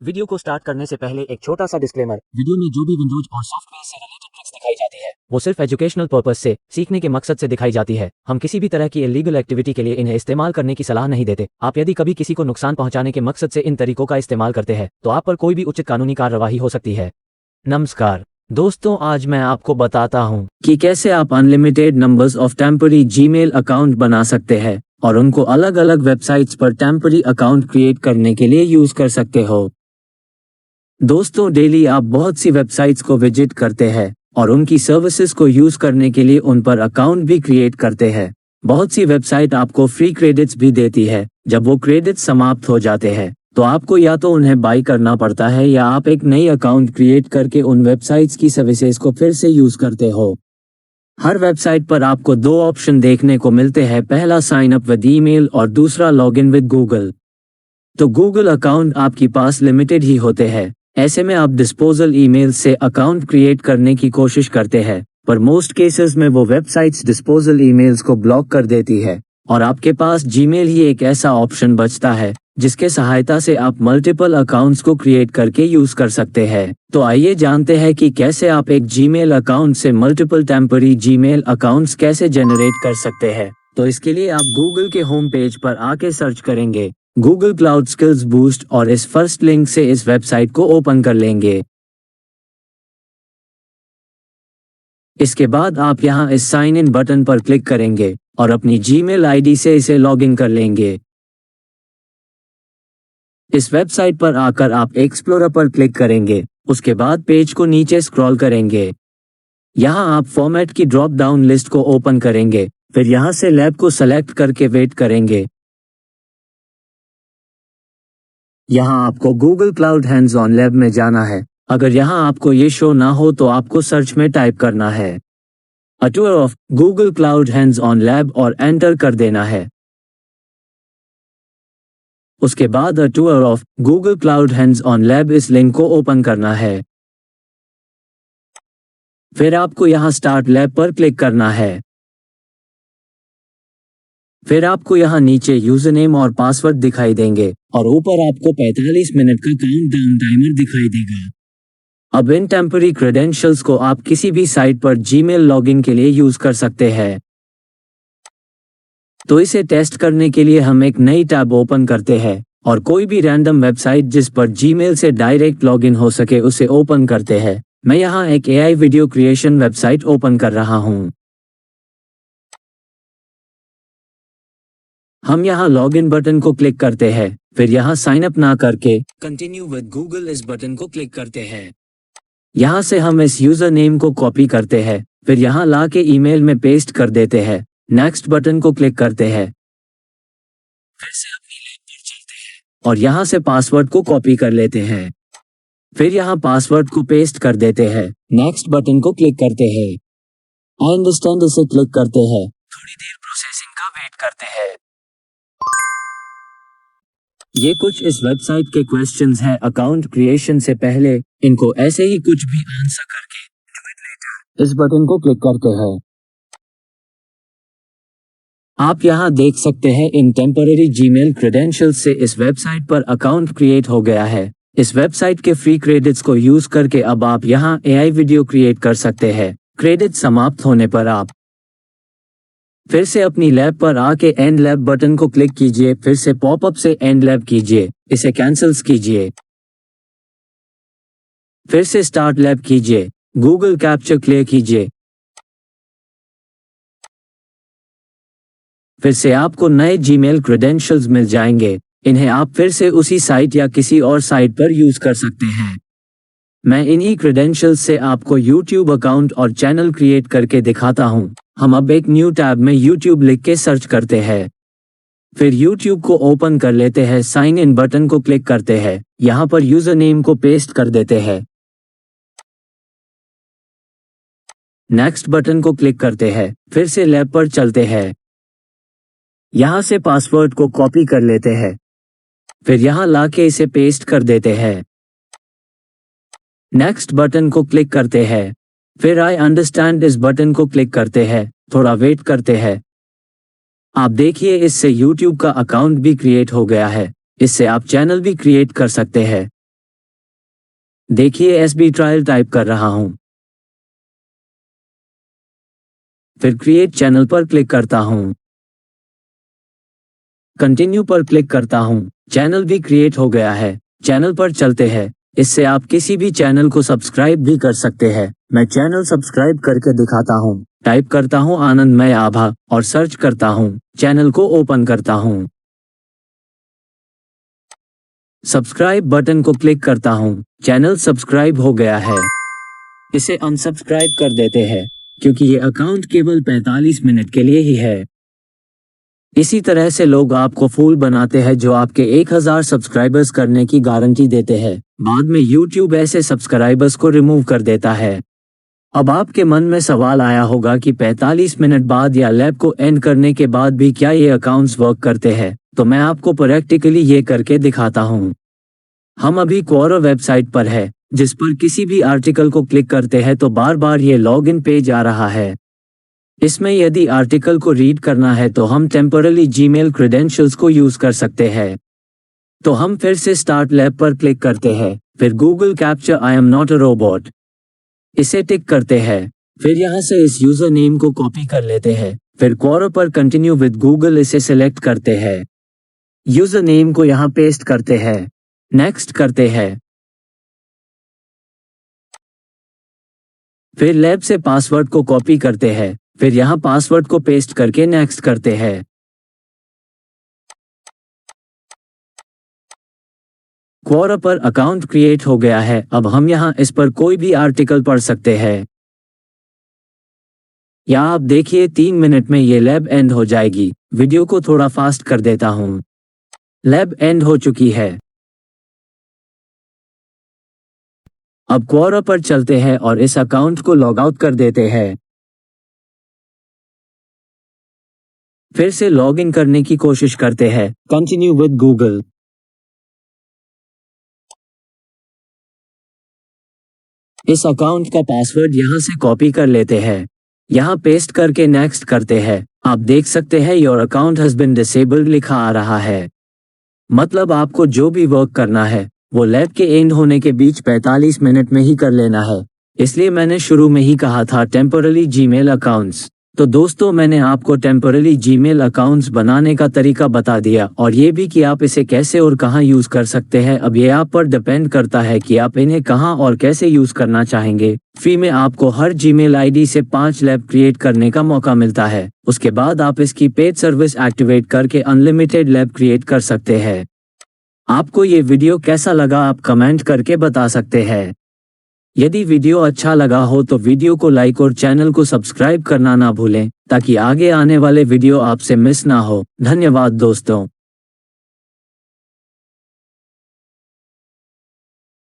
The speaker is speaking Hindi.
वीडियो को स्टार्ट करने से पहले एक छोटा सा डिस्क्लेमर। वीडियो में जो भी विंडोज और सॉफ्टवेयर से रिलेटेड ट्रिक्स दिखाई जाती है वो सिर्फ एजुकेशनल पर्पस से सीखने के मकसद से दिखाई जाती है। हम किसी भी तरह की इलीगल एक्टिविटी के लिए इन्हें इस्तेमाल करने की सलाह नहीं देते। आप यदि कभी किसी को नुकसान पहुंचाने के मकसद से इन तरीकों का इस्तेमाल करते हैं तो आप पर कोई भी उचित कानूनी कार्रवाई हो सकती है। नमस्कार दोस्तों, आज मैं आपको बताता हूँ कि कैसे आप unlimited numbers of temporary Gmail account बना सकते हैं और उनको अलग अलग वेबसाइट्स पर टेम्पररी अकाउंट क्रिएट करने के लिए यूज कर सकते हो। दोस्तों, डेली आप बहुत सी वेबसाइट्स को विजिट करते हैं और उनकी सर्विसेज को यूज करने के लिए उन पर अकाउंट भी क्रिएट करते हैं। बहुत सी वेबसाइट आपको फ्री क्रेडिट्स भी देती है। जब वो क्रेडिट्स समाप्त हो जाते हैं तो आपको या तो उन्हें बाई करना पड़ता है या आप एक नई अकाउंट क्रिएट करके उन वेबसाइट्स की सर्विसेज को फिर से यूज करते हो। हर वेबसाइट पर आपको दो ऑप्शन देखने को मिलते हैं, पहला साइन अप विद ईमेल और दूसरा लॉग इन विद गूगल। तो गूगल अकाउंट आपके पास लिमिटेड ही होते हैं। ऐसे में आप डिस्पोजल ईमेल से अकाउंट क्रिएट करने की कोशिश करते हैं, पर मोस्ट केसेस में वो वेबसाइट्स डिस्पोजल ईमेल्स को ब्लॉक कर देती है और आपके पास जीमेल ही एक ऐसा ऑप्शन बचता है जिसके सहायता से आप मल्टीपल अकाउंट्स को क्रिएट करके यूज कर सकते हैं। तो आइए जानते हैं कि कैसे आप एक जीमेल अकाउंट से मल्टीपल टेम्पररी जीमेल अकाउंट्स कैसे जनरेट कर सकते हैं। तो इसके लिए आप गूगल के होम पेज पर आके सर्च करेंगे गूगल क्लाउड स्किल्स बूस्ट और इस फर्स्ट लिंक से इस वेबसाइट को ओपन कर लेंगे। इसके बाद आप यहां इस साइन इन बटन पर क्लिक करेंगे और अपनी जीमेल आईडी से इसे लॉग इन कर लेंगे। इस वेबसाइट पर आकर आप एक्सप्लोरर पर क्लिक करेंगे। उसके बाद पेज को नीचे स्क्रॉल करेंगे। यहां आप फॉर्मेट की ड्रॉप डाउन लिस्ट को ओपन करेंगे। फिर यहां से लैब को सेलेक्ट करके वेट करेंगे। यहां आपको Google cloud hands on lab में जाना है। अगर यहां आपको ये शो ना हो तो आपको सर्च में टाइप करना है a tour of Google cloud hands on lab और एंटर कर देना है। उसके बाद a tour of Google cloud hands on lab इस लिंक को ओपन करना है। फिर आपको यहां स्टार्ट लैब पर क्लिक करना है। फिर आपको यहां नीचे यूजर नेम और पासवर्ड दिखाई देंगे और ऊपर आपको 45 मिनट का काउंटडाउन टाइमर दिखाई देगा। अब इन टेम्पररी क्रेडेंशियल्स को आप किसी भी साइट पर जीमेल लॉगिन के लिए यूज कर सकते हैं। तो इसे टेस्ट करने के लिए हम एक नई टैब ओपन करते हैं और कोई भी रैंडम वेबसाइट जिस पर जीमेल से डायरेक्ट लॉगिन हो सके उसे ओपन करते हैं। मैं यहाँ एक AI video creation website open कर रहा हूँ। हम यहाँ लॉगिन बटन को क्लिक करते हैं। फिर यहाँ साइन अप ना करके कंटिन्यू विद गूगल इस बटन को क्लिक करते हैं। यहाँ से हम इस यूजर नेम को कॉपी करते हैं। फिर यहाँ ला के ईमेल में पेस्ट कर देते हैं। नेक्स्ट बटन को क्लिक करते हैं। फिर से अपनी लिंक पर चलते हैं और यहाँ से पासवर्ड को कॉपी कर लेते हैं। फिर यहाँ पासवर्ड को पेस्ट कर देते हैं। नेक्स्ट बटन को क्लिक करते हैं। आई अंडरस्टैंड इसे क्लिक करते हैं। थोड़ी देर प्रोसेसिंग का वेट करते हैं। ये कुछ इस वेबसाइट के क्वेश्चंस हैं अकाउंट क्रिएशन से पहले। इनको ऐसे ही कुछ भी आंसर करके इस बटन को क्लिक करते हैं। आप यहाँ देख सकते हैं इन टेम्पररी जीमेल क्रेडेंशियल्स से इस वेबसाइट पर अकाउंट क्रिएट हो गया है। इस वेबसाइट के फ्री क्रेडिट्स को यूज करके अब आप यहाँ एआई वीडियो क्रिएट कर सकते हैं। क्रेडिट समाप्त होने पर आप फिर से अपनी लैब पर आके एंड लैब बटन को क्लिक कीजिए। फिर से पॉपअप से एंड लैब कीजिए, इसे कैंसिल्स कीजिए। फिर से स्टार्ट लैब कीजिए, गूगल कैप्चर क्लियर कीजिए। फिर से आपको नए जीमेल क्रेडेंशियल्स मिल जाएंगे। इन्हें आप फिर से उसी साइट या किसी और साइट पर यूज कर सकते हैं। मैं इन्हीं क्रेडेंशियल्स से आपको YouTube अकाउंट और चैनल क्रिएट करके दिखाता हूँ। हम अब एक न्यू टैब में YouTube लिख के सर्च करते हैं। फिर YouTube को ओपन कर लेते हैं। साइन इन बटन को क्लिक करते हैं। यहाँ पर यूजर नेम को पेस्ट कर देते हैं। नेक्स्ट बटन को क्लिक करते हैं। फिर से लैब पर चलते हैं। यहाँ से पासवर्ड को कॉपी कर लेते हैं। फिर यहाँ लाके इसे पेस्ट कर देते हैं। नेक्स्ट बटन को क्लिक करते हैं। फिर आई अंडरस्टैंड इस बटन को क्लिक करते हैं। थोड़ा वेट करते हैं। आप देखिए इससे YouTube का अकाउंट भी क्रिएट हो गया है। इससे आप चैनल भी क्रिएट कर सकते हैं। देखिए SB ट्रायल टाइप कर रहा हूं। फिर क्रिएट चैनल पर क्लिक करता हूं। कंटिन्यू पर क्लिक करता हूं। चैनल भी क्रिएट हो गया है। चैनल पर चलते हैं। इससे आप किसी भी चैनल को सब्सक्राइब भी कर सकते हैं। मैं चैनल सब्सक्राइब करके दिखाता हूं। टाइप करता हूं आनंदमय आभा और सर्च करता हूं। चैनल को ओपन करता हूं। सब्सक्राइब बटन को क्लिक करता हूं। चैनल सब्सक्राइब हो गया है। इसे अनसब्सक्राइब कर देते हैं क्योंकि ये अकाउंट केवल 45 मिनट के लिए ही है। इसी तरह से लोग आपको फूल बनाते हैं जो आपके 1000 सब्सक्राइबर्स करने की गारंटी देते हैं। बाद में YouTube ऐसे सब्सक्राइबर्स को रिमूव कर देता है। अब आपके मन में सवाल आया होगा कि 45 मिनट बाद या लैब को एंड करने के बाद भी क्या ये अकाउंट्स वर्क करते हैं? तो मैं आपको प्रैक्टिकली ये करके दिखाता हूँ। हम अभी क्वोरो वेबसाइट पर है, जिस पर किसी भी आर्टिकल को क्लिक करते हैं तो बार बार ये लॉगिन पेज आ रहा है। इसमें यदि आर्टिकल को रीड करना है तो हम टेम्पररी जीमेल क्रेडेंशियल्स को यूज कर सकते हैं। तो हम फिर से स्टार्ट लैब पर क्लिक करते हैं। फिर Google capture I am not a robot इसे टिक करते हैं। फिर यहाँ से इस यूजर नेम को कॉपी कर लेते हैं। फिर क्वोरो पर कंटिन्यू विद गूगल इसे सिलेक्ट करते हैं। यूजर नेम को यहाँ पेस्ट करते हैं। नेक्स्ट करते हैं। फिर लैब से पासवर्ड को कॉपी करते हैं। फिर यहाँ पासवर्ड को पेस्ट करके नेक्स्ट करते हैं। क्वोरो पर अकाउंट क्रिएट हो गया है। अब हम यहाँ इस पर कोई भी आर्टिकल पढ़ सकते हैं। या आप देखिए 3 मिनट में ये लैब एंड हो जाएगी। वीडियो को थोड़ा फास्ट कर देता हूँ। लैब एंड हो चुकी है। अब क्वोरो पर चलते हैं और इस अकाउंट को लॉग आउट कर देते हैं। फिर से लॉग इन करने की कोशिश करते हैं। Continue with Google. इस अकाउंट का पासवर्ड यहाँ से कॉपी कर लेते हैं। यहाँ पेस्ट करके नेक्स्ट करते हैं। आप देख सकते हैं your account has been disabled लिखा आ रहा है। मतलब आपको जो भी वर्क करना है वो लैब के एंड होने के बीच 45 मिनट में ही कर लेना है। इसलिए मैंने शुरू में ही कहा था टेम्पररी जीमेल अकाउंट्स। तो दोस्तों मैंने आपको टेम्पररी जीमेल अकाउंट्स बनाने का तरीका बता दिया और ये भी कि आप इसे कैसे और कहां यूज कर सकते हैं। अब ये आप पर डिपेंड करता है कि आप इन्हें कहां और कैसे यूज करना चाहेंगे। फ्री में आपको हर जीमेल आईडी से 5 लैब क्रिएट करने का मौका मिलता है। उसके बाद आप इसकी पेड सर्विस एक्टिवेट करके अनलिमिटेड लैब क्रिएट कर सकते हैं। आपको ये वीडियो कैसा लगा आप कमेंट करके बता सकते हैं। यदि वीडियो अच्छा लगा हो तो वीडियो को लाइक और चैनल को सब्सक्राइब करना ना भूलें ताकि आगे आने वाले वीडियो आपसे मिस ना हो। धन्यवाद दोस्तों।